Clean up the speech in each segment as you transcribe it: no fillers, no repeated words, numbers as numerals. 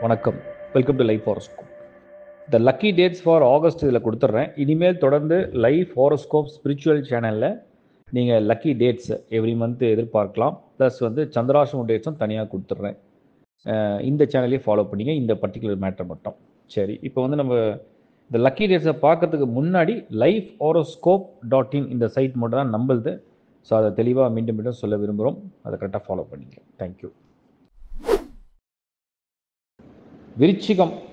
வணக்கம். Welcome to life horoscope. இந்த lucky dates for August இதில் கொடுத்துட்றேன். இனிமேல் தொடர்ந்து லைஃப் ஹாரோஸ்கோப் ஸ்பிரிச்சுவல் சேனலில் நீங்கள் லக்கி டேட்ஸ் எவ்ரி மந்த் எதிர்பார்க்கலாம். ப்ளஸ் வந்து சந்திராஷ்டம டேட்ஸும் தனியாக கொடுத்துட்றேன். இந்த சேனலையும் ஃபாலோ பண்ணிங்க, இந்த பர்டிகுலர் மேட்டர் மட்டும். சரி, இப்போ வந்து நம்ம இந்த லக்கி டேட்ஸை பார்க்கறதுக்கு முன்னாடி லைஃப் ஹாரோஸ்கோப் .in இந்த சைட் மட்டும் தான் நம்பளுது. ஸோ அதை தெளிவாக மீண்டும் மீண்டும் சொல்ல விரும்புகிறோம். அதை கரெக்டாக ஃபாலோ பண்ணிங்க. தேங்க்யூ.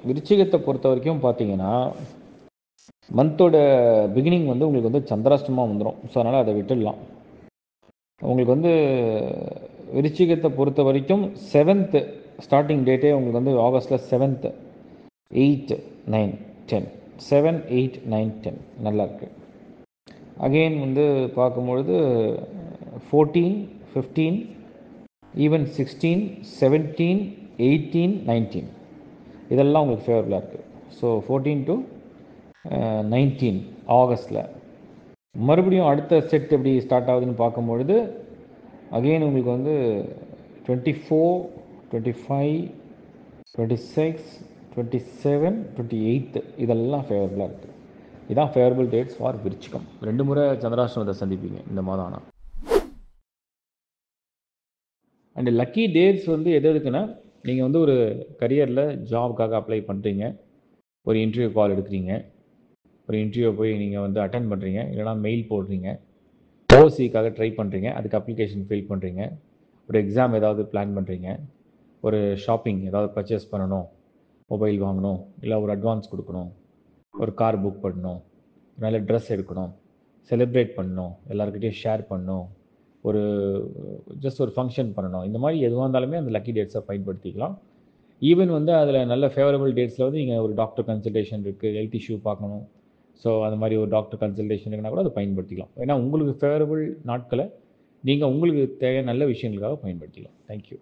விருச்சிகத்தை பொறுத்த வரைக்கும் பார்த்தீங்கன்னா, மந்தோட பிகினிங் வந்து உங்களுக்கு வந்து சந்திராஷ்டமாக வந்துடும். ஸோ அதனால் அதை விட்டுடலாம். உங்களுக்கு வந்து விருச்சிகத்தை பொறுத்த வரைக்கும் 7th ஸ்டார்டிங் டேட்டே உங்களுக்கு வந்து ஆகஸ்ட்டில் 7th 8 9 10 7 8 9 10 நல்லா இருக்கு. அகெயின் வந்து பார்க்கும்பொழுது 14 15 ஈவன் 16 17 18 19 இதெல்லாம் உங்களுக்கு ஃபேவரபுளாக இருக்குது. ஸோ 14 to 19 ஆகஸ்டில் மறுபடியும் அடுத்த செட் எப்படி ஸ்டார்ட் ஆகுதுன்னு பார்க்கும்பொழுது அகெயின் உங்களுக்கு வந்து 24 25 26 27 28 இதெல்லாம் ஃபேவரபுளாக இருக்குது. இதுதான் ஃபேவரபிள் டேட்ஸ் ஃபார் விருச்சிகம். 2 முறை சந்திராஷ்டமத்தை சந்திப்பீங்க இந்த மாதம். ஆனால் அண்ட் லக்கி டேட்ஸ் வந்து எது எதுக்குன்னா, நீங்கள் வந்து ஒரு கரியரில் ஜாபுக்காக அப்ளை பண்ணுறீங்க, ஒரு இன்டர்வியூ கால் எடுக்கிறீங்க, ஒரு இன்டர்வியூ போய் நீங்கள் வந்து அட்டென்ட் பண்ணுறீங்க, இல்லைனா மெயில் போடுறீங்க, ஓசிக்காக ட்ரை பண்ணுறீங்க, அதுக்கு அப்ளிகேஷன் ஃபில் பண்ணுறீங்க, ஒரு எக்ஸாம் ஏதாவது பிளான் பண்ணுறீங்க, ஒரு ஷாப்பிங் ஏதாவது பர்ச்சேஸ் பண்ணணும், மொபைல் வாங்கணும், இல்லை ஒரு அட்வான்ஸ் கொடுக்கணும், ஒரு கார் புக் பண்ணணும், நல்ல ட்ரெஸ் எடுக்கணும், செலிப்ரேட் பண்ணணும், எல்லாருக்கிட்டையும் ஷேர் பண்ணணும், ஒரு ஜஸ்ட் ஒரு ஃபங்க்ஷன் பண்ணணும். இந்த மாதிரி எதுவாக இருந்தாலுமே அந்த லக்கி டேட்ஸை பயன்படுத்திக்கலாம். ஈவன் வந்து அதில் நல்ல ஃபேவரபிள் டேட்ஸில் வந்து நீங்கள் ஒரு டாக்டர் கன்சல்டேஷன் இருக்குது, ஹெல்த் இஷ்யூ பார்க்கணும், ஸோ அது மாதிரி ஒரு டாக்டர் கன்சல்டேஷன் இருக்குன்னா கூட அதை பயன்படுத்திக்கலாம். ஏன்னா உங்களுக்கு ஃபேவரபிள் நாட்களை நீங்கள் உங்களுக்கு தேவையான நல்ல விஷயங்களுக்காக பயன்படுத்திக்கலாம். தேங்க்யூ.